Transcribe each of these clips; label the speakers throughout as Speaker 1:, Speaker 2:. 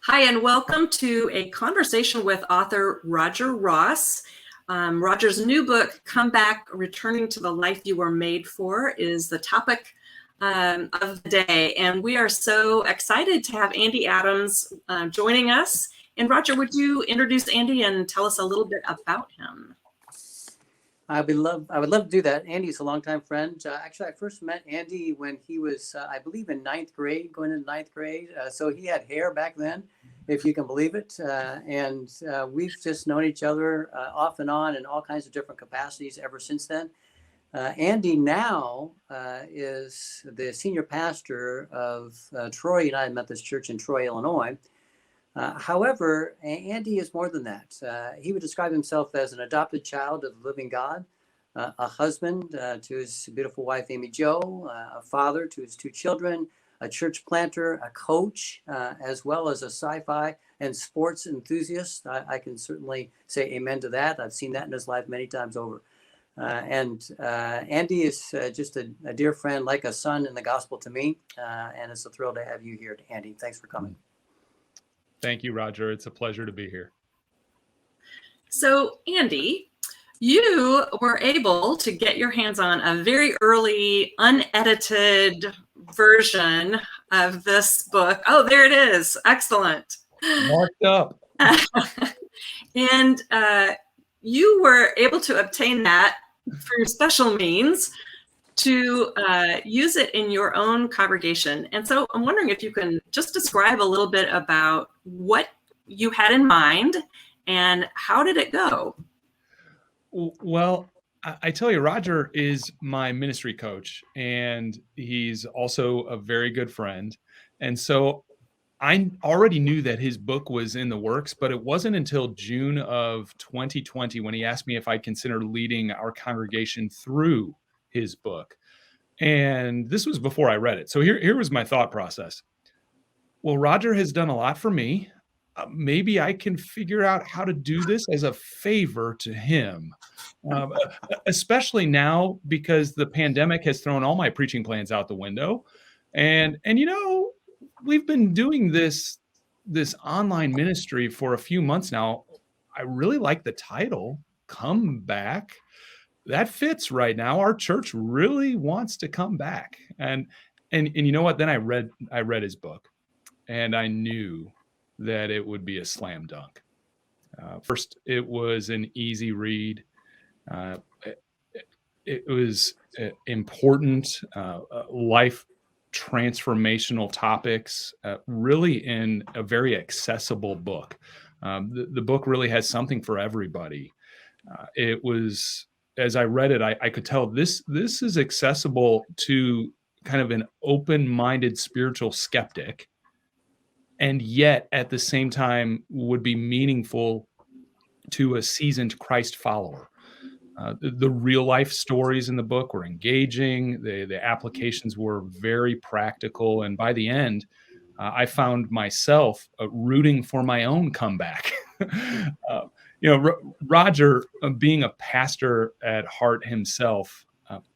Speaker 1: Hi, and welcome to a conversation with author Roger Ross. Roger's new book, Come Back, Returning to the Life You Were Made For, is the topic of the day. And we are so excited to have Andy Adams joining us. And Roger, would you introduce Andy and tell us a little bit about him?
Speaker 2: I would love to do that. Andy's a longtime friend. Actually, I first met Andy when he was, I believe, in ninth grade, going into ninth grade. So he had hair back then, if you can believe it. And we've just known each other off and on in all kinds of different capacities ever since then. Andy now is the senior pastor of Troy United Methodist Church in Troy, Illinois. However, Andy is more than that. He would describe himself as an adopted child of the living God, a husband to his beautiful wife, Amy Jo, a father to his two children, a church planter, a coach, as well as a sci-fi and sports enthusiast. I can certainly say amen to that. I've seen that in his life many times over. And Andy is just a dear friend, like a son in the gospel to me. And it's a thrill to have you here, Andy. Thanks for coming.
Speaker 3: Thank you, Roger. It's a pleasure to be here.
Speaker 1: So, Andy, you were able to get your hands on a very early, unedited version of this book. Oh, there it is. Excellent.
Speaker 3: Marked up.
Speaker 1: And you were able to obtain that through special means to use it in your own congregation. And so I'm wondering if you can just describe a little bit about what you had in mind and how did it go?
Speaker 3: Well, I tell you, Roger is my ministry coach, and he's also a very good friend. And so I already knew that his book was in the works, but it wasn't until June of 2020 when he asked me if I'd consider leading our congregation through his book. And this was before I read it. So here was my thought process. Well, Roger has done a lot for me. Maybe I can figure out how to do this as a favor to him, especially now because the pandemic has thrown all my preaching plans out the window. And you know, we've been doing this online ministry for a few months now. I really like the title, Come Back. That fits right now. Our church really wants to come back. And you know what? Then I read his book, and I knew that it would be a slam dunk. First, it was an easy read. It was important, life transformational topics, really in a very accessible book. The book really has something for everybody. It was, as I read it, I could tell this is accessible to kind of an open-minded spiritual skeptic, and yet at the same time would be meaningful to a seasoned Christ follower. The real life stories in the book were engaging. The applications were very practical. And by the end, I found myself rooting for my own comeback. Roger, being a pastor at heart himself,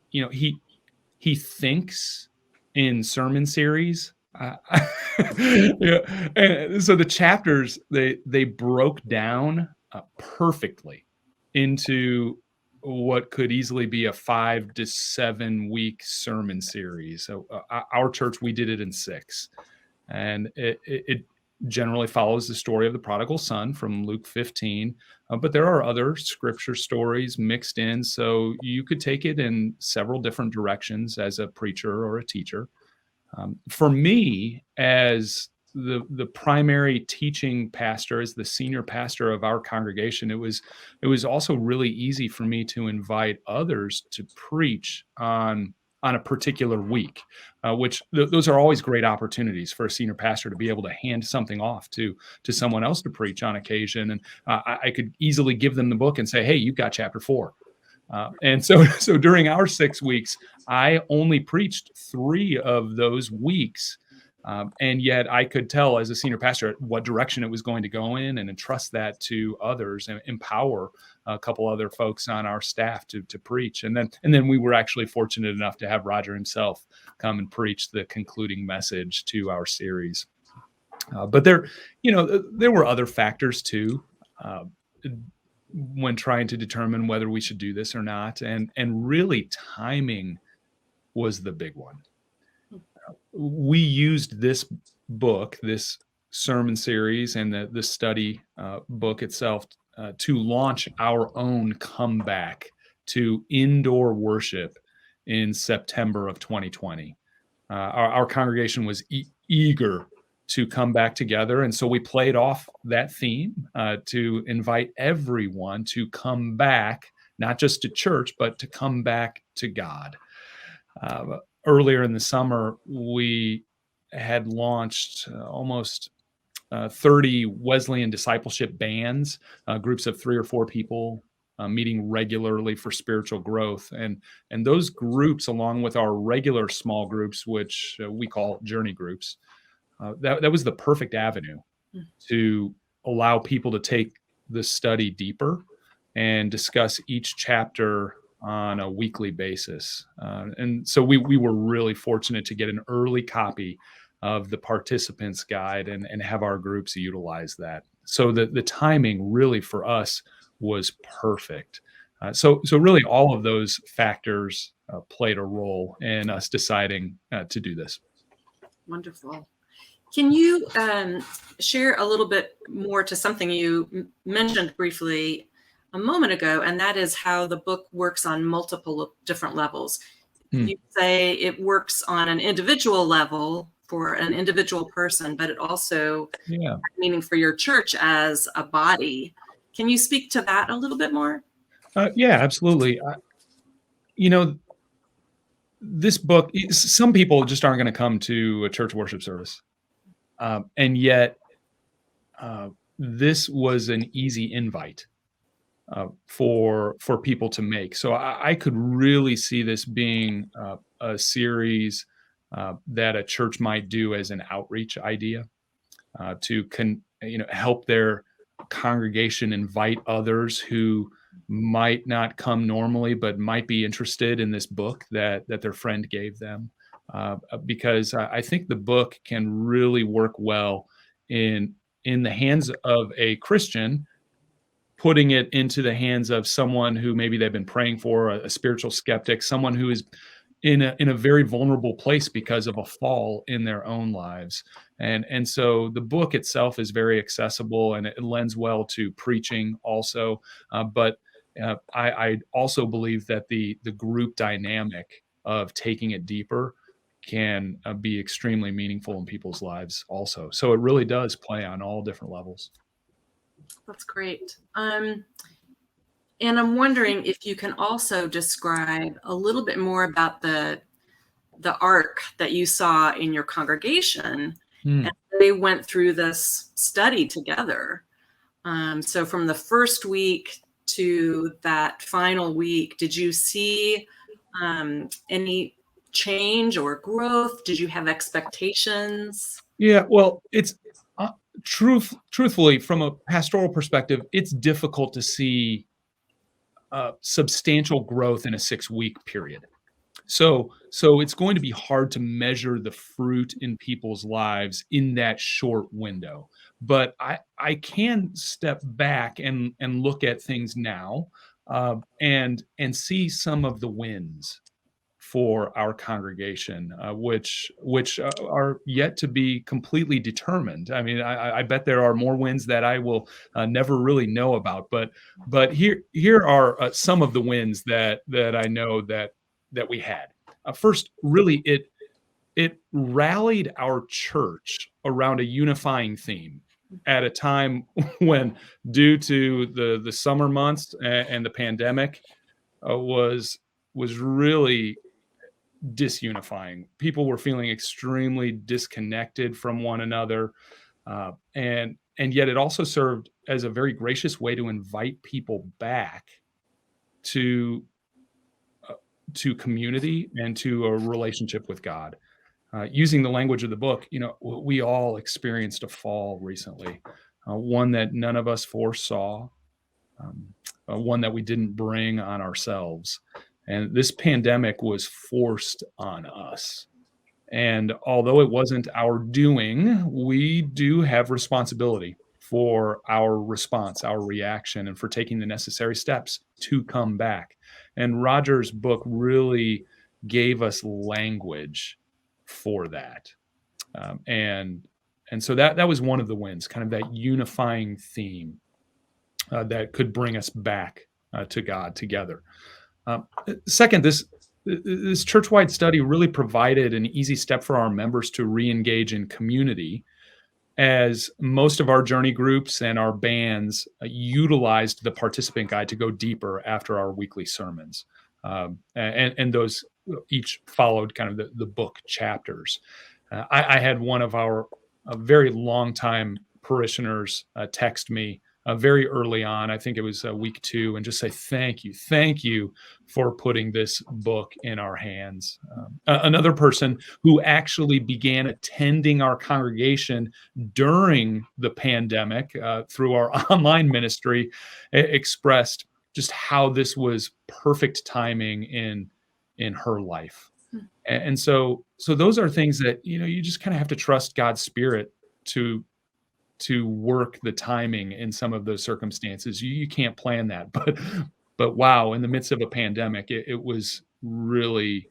Speaker 3: he thinks in sermon series. Yeah. And so the chapters, they broke down perfectly into what could easily be a 5 to 7 week sermon series. So our church, we did it in 6, and it generally follows the story of the prodigal son from Luke 15, but there are other scripture stories mixed in, so you could take it in several different directions as a preacher or a teacher. For me, as the primary teaching pastor, as the senior pastor of our congregation, it was also really easy for me to invite others to preach on a particular week, which those are always great opportunities for a senior pastor to be able to hand something off to someone else to preach on occasion. And I could easily give them the book and say, hey, you've got chapter 4. And so during our 6 weeks, I only preached 3 of those weeks. And yet I could tell as a senior pastor what direction it was going to go in, and entrust that to others and empower a couple other folks on our staff to preach. And then we were actually fortunate enough to have Roger himself come and preach the concluding message to our series. But there were other factors too, uh, when trying to determine whether we should do this or not, and really timing was the big one. We used this book, this sermon series, and the study book itself to launch our own comeback to indoor worship in September of 2020. Our congregation was eager to come back together, and so we played off that theme to invite everyone to come back, not just to church, but to come back to God. Earlier in the summer, we had launched almost 30 Wesleyan discipleship bands, groups of 3 or 4 people meeting regularly for spiritual growth. And those groups, along with our regular small groups, which we call journey groups, that was the perfect avenue to allow people to take the study deeper and discuss each chapter on a weekly basis. And so we were really fortunate to get an early copy of the participants guide and have our groups utilize that. So the timing really for us was perfect. So really all of those factors played a role in us deciding to do this.
Speaker 1: Wonderful. Can you share a little bit more to something you mentioned briefly a moment ago, and that is how the book works on multiple different levels. You say it works on an individual level for an individual person, but it also has meaning for your church as a body. Can you speak to that a little bit more?
Speaker 3: Yeah, absolutely. This book, some people just aren't going to come to a church worship service. And yet, this was an easy invite for people to make. So I could really see this being a series that a church might do as an outreach idea to help their congregation invite others who might not come normally, but might be interested in this book that their friend gave them. Because I think the book can really work well in the hands of a Christian, putting it into the hands of someone who maybe they've been praying for, a spiritual skeptic, someone who is in a very vulnerable place because of a fall in their own lives. And so the book itself is very accessible, and it lends well to preaching also. But I also believe that the group dynamic of taking it deeper can be extremely meaningful in people's lives also. So it really does play on all different levels.
Speaker 1: That's great. And I'm wondering if you can also describe a little bit more about the arc that you saw in your congregation as they went through this study together. So from the first week to that final week, did you see any change or growth? Did you have expectations?
Speaker 3: Yeah, well, it's truthfully, from a pastoral perspective, it's difficult to see substantial growth in a 6-week period. So it's going to be hard to measure the fruit in people's lives in that short window. But I can step back and look at things now and see some of the wins for our congregation, which are yet to be completely determined. I mean, I bet there are more wins that I will never really know about. But here are some of the wins that I know that we had. First, really, it rallied our church around a unifying theme at a time when, due to the summer months and the pandemic, was really disunifying. People were feeling extremely disconnected from one another, and yet it also served as a very gracious way to invite people back to community and to a relationship with God. Using the language of the book, we all experienced a fall recently, one that none of us foresaw, one that we didn't bring on ourselves. And this pandemic was forced on us. And although it wasn't our doing, we do have responsibility for our response, our reaction, and for taking the necessary steps to come back. And Roger's book really gave us language for that. And so that was one of the wins, kind of that unifying theme that could bring us back to God together. Second, this church-wide study really provided an easy step for our members to re-engage in community, as most of our journey groups and our bands utilized the participant guide to go deeper after our weekly sermons. And those each followed kind of the book chapters. I had one of our very long-time parishioners text me very early on, I think it was week 2, and just say, thank you for putting this book in our hands. Another person who actually began attending our congregation during the pandemic through our online ministry expressed just how this was perfect timing in her life. And so those are things that, you just kind of have to trust God's Spirit to work the timing in some of those circumstances. You can't plan that, but wow, in the midst of a pandemic, it was really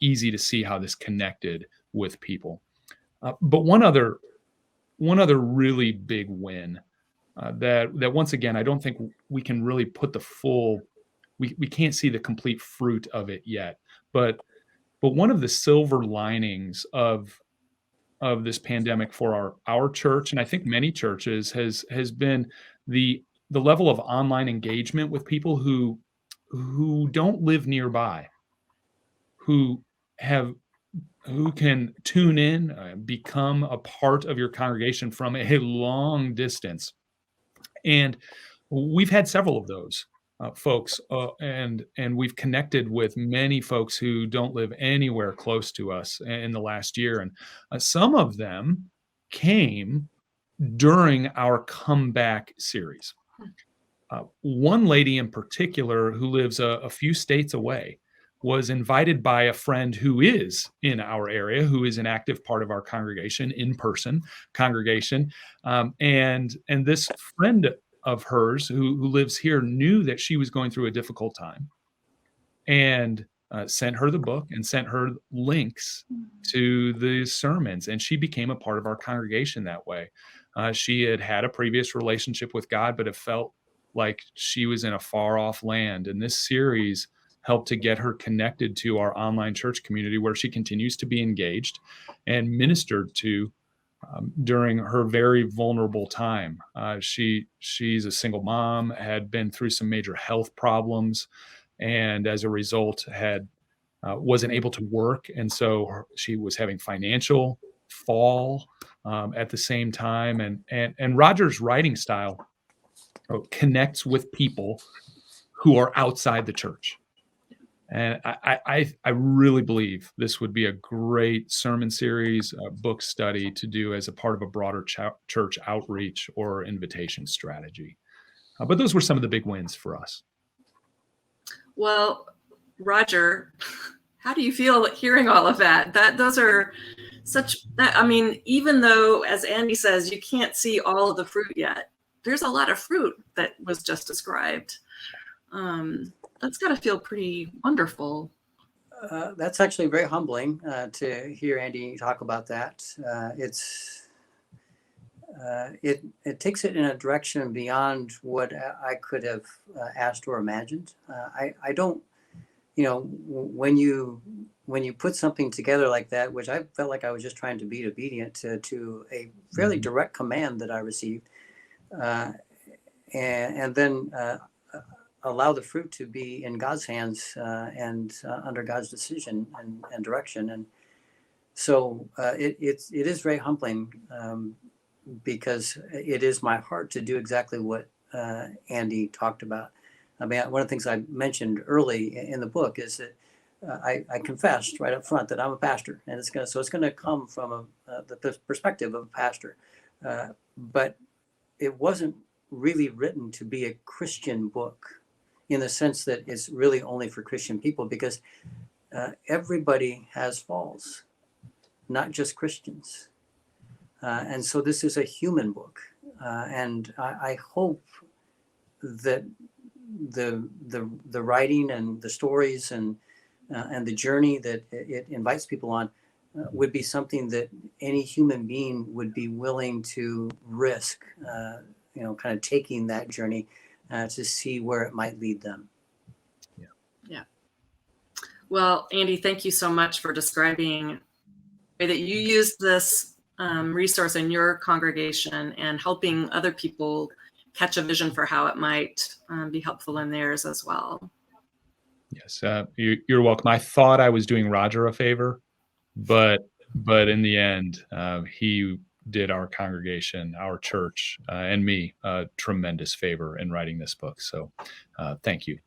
Speaker 3: easy to see how this connected with people. But one other really big win that once again, I don't think we can really put we can't see the complete fruit of it yet, but one of the silver linings of this pandemic for our church, and I think many churches, has been the level of online engagement with people who don't live nearby, who can tune in, become a part of your congregation from a long distance. And we've had several of those folks, and we've connected with many folks who don't live anywhere close to us in the last year. And some of them came during our comeback series. One lady in particular who lives a few states away was invited by a friend who is in our area, who is an active part of our congregation, in-person congregation. And this friend of hers who lives here knew that she was going through a difficult time, and sent her the book and sent her links to the sermons, and she became a part of our congregation that way. She had a previous relationship with God, but it felt like she was in a far off land, and this series helped to get her connected to our online church community, where she continues to be engaged and ministered to during her very vulnerable time. She's a single mom, had been through some major health problems, and as a result wasn't able to work. And so she was having financial fall at the same time. And Roger's writing style connects with people who are outside the church. And I really believe this would be a great sermon series, book study to do as a part of a broader church outreach or invitation strategy. But those were some of the big wins for us.
Speaker 1: Well, Roger, how do you feel hearing all of that? Those are even though, as Andy says, you can't see all of the fruit yet, there's a lot of fruit that was just described. That's got to feel pretty wonderful.
Speaker 2: That's actually very humbling to hear Andy talk about that. It takes it in a direction beyond what I could have asked or imagined. I don't, when you put something together like that, which I felt like I was just trying to be obedient to a fairly direct command that I received, and then allow the fruit to be in God's hands and under God's decision and direction. And so it is very humbling because it is my heart to do exactly what Andy talked about. I mean, one of the things I mentioned early in the book is that I confessed right up front that I'm a pastor, and it's going to come from the perspective of a pastor, but it wasn't really written to be a Christian book in the sense that it's really only for Christian people, because everybody has falls. not just Christians. And so this is a human book. And I hope that the writing and the stories and the journey that it invites people on would be something that any human being would be willing to risk, kind of taking that journey to see where it might lead them.
Speaker 1: Yeah. Well, Andy, thank you so much for describing the way that you use this resource in your congregation and helping other people catch a vision for how it might be helpful in theirs as well.
Speaker 3: Yes, you're welcome. I thought I was doing Roger a favor, but in the end, he did our congregation, our church, and me a tremendous favor in writing this book. So thank you.